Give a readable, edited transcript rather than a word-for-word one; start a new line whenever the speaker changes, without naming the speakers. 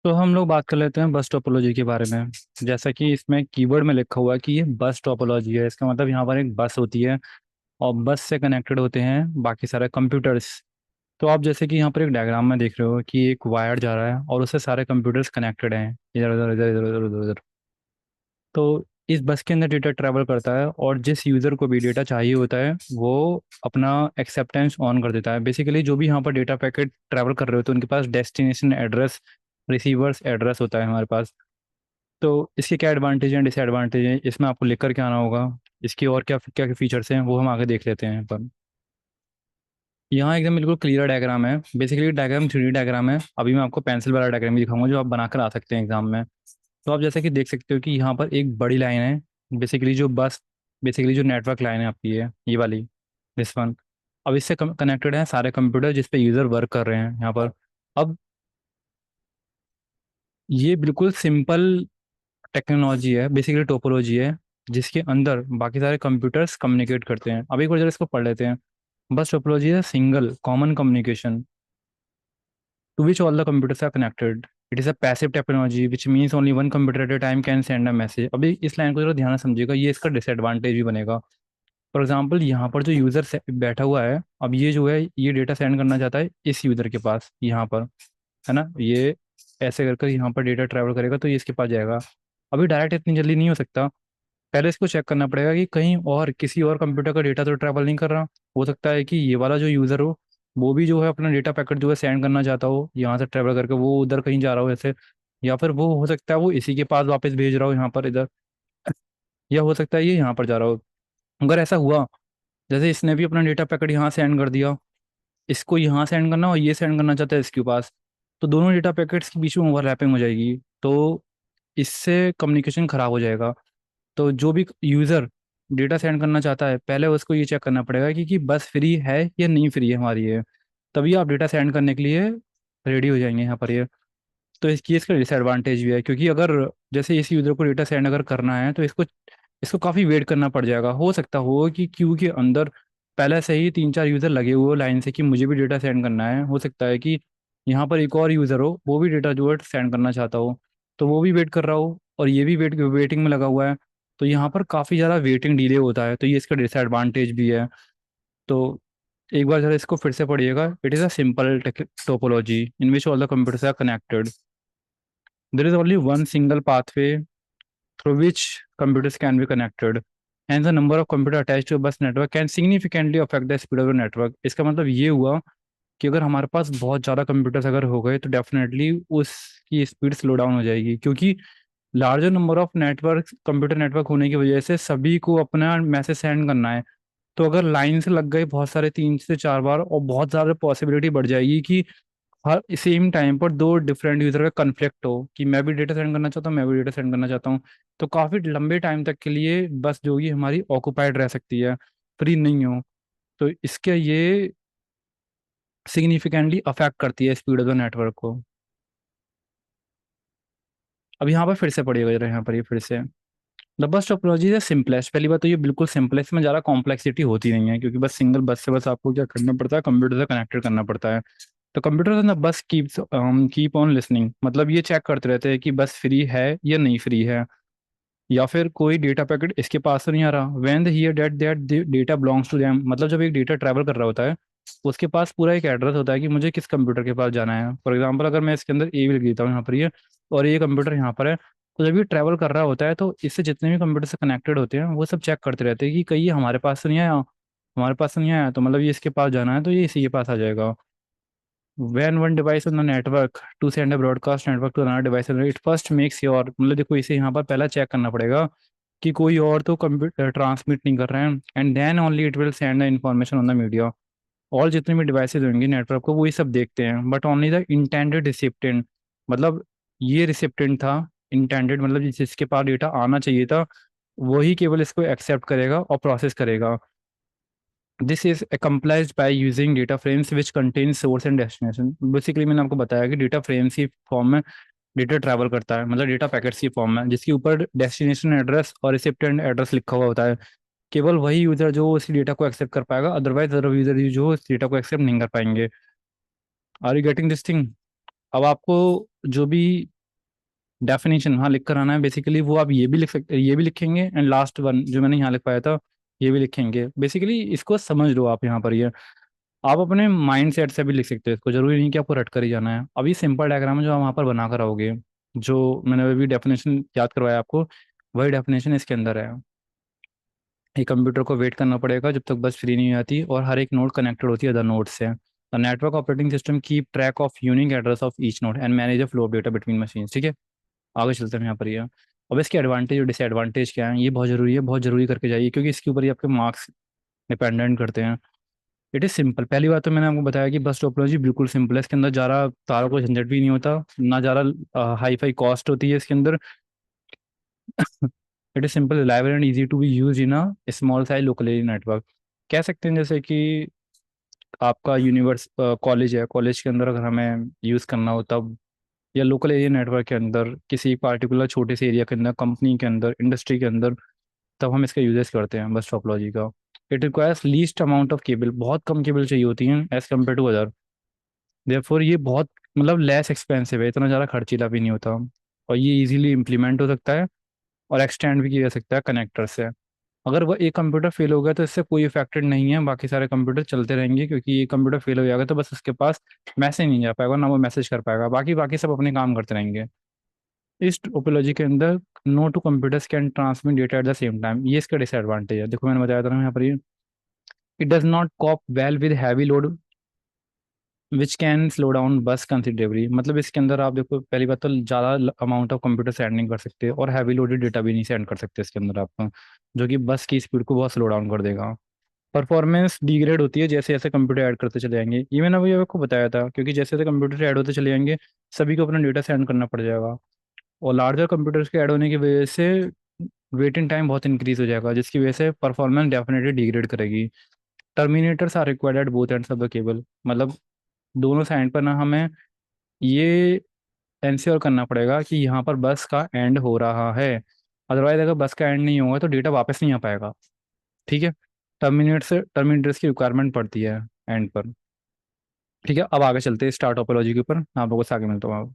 तो हम लोग बात कर लेते हैं बस टोपोलॉजी के बारे में। जैसा कि इसमें कीवर्ड में लिखा हुआ है कि ये बस टोपोलॉजी है। इसका मतलब यहाँ पर एक बस होती है और बस से कनेक्टेड होते हैं बाकी सारे कंप्यूटर्स। तो आप जैसे कि यहाँ पर एक डायग्राम में देख रहे हो कि एक वायर जा रहा है और उससे सारे कंप्यूटर्स कनेक्टेड हैं इधर उधर इधर इधर उधर उधर उधर। तो इस बस के अंदर डेटा ट्रैवल करता है और जिस यूज़र को भी डेटा चाहिए होता है वो अपना एक्सेप्टेंस ऑन कर देता है। बेसिकली जो भी यहाँ पर डेटा पैकेट ट्रैवल कर रहे होते हैं उनके पास डेस्टिनेशन एड्रेस, रिसीवर्स एड्रेस होता है हमारे पास। तो इसके क्या एडवांटेज हैं, डिसएडवांटेज हैं, इसमें आपको लेकर के आना होगा। इसकी और क्या क्या क्या फीचर्स हैं वो हम आगे देख लेते हैं पर यहाँ एकदम बिल्कुल क्लियर डायग्राम है। बेसिकली डायग्राम 3D डायग्राम है। अभी मैं आपको पेंसिल वाला डायग्राम भी दिखाऊंगा जो आप बनाकर आ सकते हैं एग्जाम में। तो आप जैसे कि देख सकते हो कि यहाँ पर एक बड़ी लाइन है, बेसिकली जो नेटवर्क लाइन है आपकी है ये वाली, दिस वन। अब इससे कनेक्टेड है सारे कंप्यूटर जिस पे यूज़र वर्क कर रहे हैं यहाँ पर। अब ये बिल्कुल सिंपल टेक्नोलॉजी है, बेसिकली टोपोलॉजी है, जिसके अंदर बाकी सारे कंप्यूटर्स कम्युनिकेट करते हैं। अभी एक बार जरा इसको पढ़ लेते हैं। बस टोपोलॉजी है single common communication to which all the computers are connected. It is a passive technology which means only one computer at a time can send a message. अभी इस लाइन को जरा ध्यान से समझिएगा, ये इसका डिसएडवांटेज भी बनेगा। फॉर एग्जाम्पल यहाँ पर जो यूज़र बैठा हुआ है, अब ये जो है ये डेटा सेंड करना चाहता है इस यूज़र के पास यहाँ पर, है ना। ये ऐसे करके यहाँ पर डेटा ट्रैवल करेगा तो ये इसके पास जाएगा। अभी डायरेक्ट इतनी जल्दी नहीं हो सकता। पहले इसको चेक करना पड़ेगा कि कहीं और किसी और कंप्यूटर का डेटा तो ट्रैवल नहीं कर रहा। हो सकता है कि ये वाला जो यूज़र हो वो भी जो है अपना डेटा पैकेट जो है सेंड करना चाहता हो यहाँ से ट्रैवल करके, वो उधर कहीं जा रहा हो ऐसे। या फिर वो हो सकता है वो इसी के पास वापस भेज रहा हो यहाँ पर इधर। या हो सकता है ये यहाँ पर जा रहा हो। अगर ऐसा हुआ, जैसे इसने भी अपना डेटा पैकेट यहाँ सेंड कर दिया, इसको यहाँ सेंड करना और ये सेंड करना चाहता है इसके पास, तो दोनों डेटा पैकेट्स के बीच में ओवरलैपिंग हो जाएगी। तो इससे कम्युनिकेशन खराब हो जाएगा। तो जो भी यूज़र डेटा सेंड करना चाहता है पहले उसको ये चेक करना पड़ेगा कि बस फ्री है या नहीं फ्री है हमारी ये, तभी आप डेटा सेंड करने के लिए रेडी हो जाएंगे यहाँ पर ये। तो इसकी इसका डिसएडवांटेज भी है क्योंकि अगर जैसे इस यूज़र को डेटा सेंड अगर करना है तो इसको इसको काफ़ी वेट करना पड़ जाएगा। हो सकता हो कि क्यू के अंदर पहले से ही 3-4 यूज़र लगे हुए हो लाइन से कि मुझे भी डेटा सेंड करना है। हो सकता है कि यहाँ पर एक और यूज़र हो वो भी डेटा जो है सेंड करना चाहता हो, तो वो भी वेट कर रहा हो और ये भी वेटिंग में लगा हुआ है। तो यहाँ पर काफ़ी ज़्यादा वेटिंग डिले होता है, तो ये इसका डिसएडवांटेज भी है। तो एक बार जरा इसको फिर से पढ़िएगा। It is a simple topology in which all the computers are connected. There is only one single pathway through which computers can be connected. Hence, the number of computers attached to a bus network can significantly affect the speed of the network. इसका मतलब ये हुआ कि अगर हमारे पास बहुत ज़्यादा computers अगर हो गए तो डेफिनेटली उसकी स्पीड स्लो डाउन हो जाएगी, क्योंकि larger number of network computer network होने की वजह से सभी को अपना मैसेज सेंड करना है। तो अगर लाइन से लग गए बहुत सारे 3 से 4 बार और बहुत ज़्यादा पॉसिबिलिटी बढ़ जाएगी कि हर सेम टाइम पर दो डिफरेंट यूजर का कन्फ्लिक्ट हो कि मैं भी डेटा सेंड करना चाहता हूँ, मैं भी डेटा सेंड करना चाहता हूँ। तो काफ़ी लंबे टाइम तक के लिए बस जो कि हमारी ऑक्यूपाइड रह सकती है, फ्री नहीं हो। तो इसके ये सिग्निफिकेंटली अफेक्ट करती है स्पीड ऑफ द नेटवर्क को। अब यहाँ पर फिर से पढ़िएगा जरा, यहाँ पर ये फिर से द बस टोपोलॉजी है सिंपलेस्ट। पहली बात तो ये बिल्कुल सिंपलेस्ट में ज़्यादा कॉम्प्लेक्सिटी होती नहीं है क्योंकि बस सिंगल बस से बस आपको क्या करना पड़ता है, कंप्यूटर से कनेक्टेड करना पड़ता है। तो कंप्यूटर ना बस कीप ऑन लिसनिंग, मतलब ये चेक करते रहते हैं कि बस फ्री है या नहीं फ्री है, या फिर कोई डेटा पैकेट इसके पास तो नहीं आ रहा। When they hear that that data belongs to them, मतलब जब एक डेटा ट्रैवल कर रहा होता है उसके पास पूरा एक एड्रेस होता है कि मुझे किस कंप्यूटर के पास जाना है। फॉर एग्जांपल अगर मैं इसके अंदर ए भी लिख देता हूँ यहाँ पर ये, और ये कंप्यूटर यहाँ पर है, तो जब ये ट्रैवल कर रहा होता है तो इससे जितने भी कंप्यूटर से कनेक्टेड होते हैं वो सब चेक करते रहते हैं कि कहीं ये हमारे पास तो नहीं आया, हमारे पास तो नहीं आया, तो मतलब ये इसके पास जाना है तो ये इसी के पास आ जाएगा। When one device on the network to send a broadcast network to another device, it first makes sure, मतलब देखो इसे यहाँ पर पहला चेक करना पड़ेगा कि कोई और तो कंप्यूटर ट्रांसमिट नहीं कर रहे हैं, and then only it will send the information on the media. और जितने भी डिवाइसेज होंगे नेटवर्क को वो ये सब देखते हैं, but only the intended recipient, मतलब ये रिसिप्टेंट था, इंटेंडेड मतलब जिसके पास डेटा आना चाहिए था वही केवल इसको एक्सेप्ट करेगा और प्रोसेस करेगा। This is accomplished by using data frames which contain source and destination। Basically मैंने आपको बताया कि डेटा फ्रेम्स की फॉर्म में डेटा ट्रैवल करता है, मतलब डेटा पैकेट्स की फॉर्म में जिसके ऊपर डेस्टिनेशन एड्रेस और रिसिप्टेंट एड्रेस लिखा हुआ होता है। केवल वही यूजर जो उस डेटा को एक्सेप्ट कर पाएगा, अदरवाइज अदर यूजर जो उस डेटा को एक्सेप्ट नहीं कर पाएंगे। Are you getting this thing? अब आपको जो भी डेफिनेशन हाँ लिख कर आना है बेसिकली, वो आप ये भी लिख सकते, ये भी लिखेंगे, एंड लास्ट वन जो मैंने यहाँ लिख पाया था ये भी लिखेंगे। बेसिकली इसको समझ लो आप यहाँ पर, ये आप अपने माइंड सेट से भी लिख सकते हो इसको, जरूरी नहीं कि आपको रट कर ही जाना है। अभी सिंपल डायग्राम है जो आप वहाँ पर बना कर आओगे, जो मैंने अभी डेफिनेशन याद करवाया आपको, वही डेफिनेशन इसके अंदर है। एक कंप्यूटर को वेट करना पड़ेगा जब तक बस फ्री नहीं हो जाती, और हर एक नोड कनेक्टेड होती है अदर नोड से। The network operating system keep track of unique address of each node and manage the flow of data between machine. ठीक है, आगे चलते हैं यहाँ पर। ये अब इसके एडवांटेज और डिसएडवांटेज क्या है, ये बहुत जरूरी है, बहुत जरूरी करके जाइए, क्योंकि इसके ऊपर ही आपके मार्क्स डिपेंडेंट करते हैं। इट इज़ सिंपल, पहली बात तो मैंने आपको बताया कि बस टोपोलॉजी बिल्कुल सिंपल है, इसके अंदर ज़्यादा तारों को झंझट भी नहीं होता, ना ज़्यादा हाई फाई कॉस्ट होती है इसके अंदर। It is simple, reliable and easy to be use in a small size local area network. कह सकते हैं जैसे कि आपका यूनिवर्स कॉलेज है, कॉलेज के अंदर अगर हमें यूज़ करना हो तब, या लोकल एरिया नेटवर्क के अंदर किसी पार्टिकुलर छोटे से एरिया के अंदर, कंपनी के अंदर, इंडस्ट्री के अंदर, तब हम इसका यूजेस करते हैं बस टोपोलॉजी का। It requires least amount of cable, बहुत कम केबल चाहिए होती हैं as compare to other. Therefore ये बहुत मतलब लेस एक्सपेंसिव है, इतना ज़्यादा खर्चीला भी नहीं होता, और ये इजीली इम्प्लीमेंट हो सकता है और एक्सटेंड भी किया जा सकता है कनेक्टर से। अगर वो एक कंप्यूटर फेल हो गया तो इससे कोई इफेक्टेड नहीं है, बाकी सारे कंप्यूटर चलते रहेंगे, क्योंकि ये कंप्यूटर फेल हो जाएगा तो बस उसके पास मैसेज नहीं जा पाएगा, ना वो मैसेज कर पाएगा, बाकी बाकी सब अपने काम करते रहेंगे। इस टोपोलॉजी के अंदर no two computers can transmit data at the same time, ये इसका डिसएडवांटेज है। देखो मैंने बताया था ना यहाँ पर, ये it does not cope well with heavy load which can slow down bus considerably. मतलब इसके अंदर आप देखो, पहली बात तो ज़्यादा अमाउंट ऑफ कंप्यूटर सेंड नहीं कर सकते, और हैवी लोडेड डेटा भी नहीं सेंड कर सकते इसके अंदर आप, जो कि बस की स्पीड को बहुत स्लो डाउन कर देगा। परफॉर्मेंस डिग्रेड होती है जैसे जैसे कंप्यूटर ऐड करते चले जाएंगे, ये मैंने अभी आपको बताया था, क्योंकि जैसे जैसे कंप्यूटर ऐड होते चले जाएंगे सभी को अपना डेटा सेंड करना पड़ जाएगा, और लार्जर कंप्यूटर्स के ऐड होने की वजह से वेटिंग टाइम बहुत इंक्रीज हो जाएगा, जिसकी वजह से परफॉर्मेंस डेफिनेटली डिग्रेड करेगी। Terminators are required at both ends of the cable, मतलब दोनों साइड पर ना हमें ये इंश्योर करना पड़ेगा कि यहाँ पर बस का एंड हो रहा है, अदरवाइज अगर बस का एंड नहीं होगा तो डेटा वापस नहीं आ पाएगा। ठीक है, टर्मिनेटर्स की रिक्वायरमेंट पड़ती है एंड पर। ठीक है, अब आगे चलते हैं स्टार टोपोलॉजी के ऊपर, आप लोगों से आगे मिलता हूँ।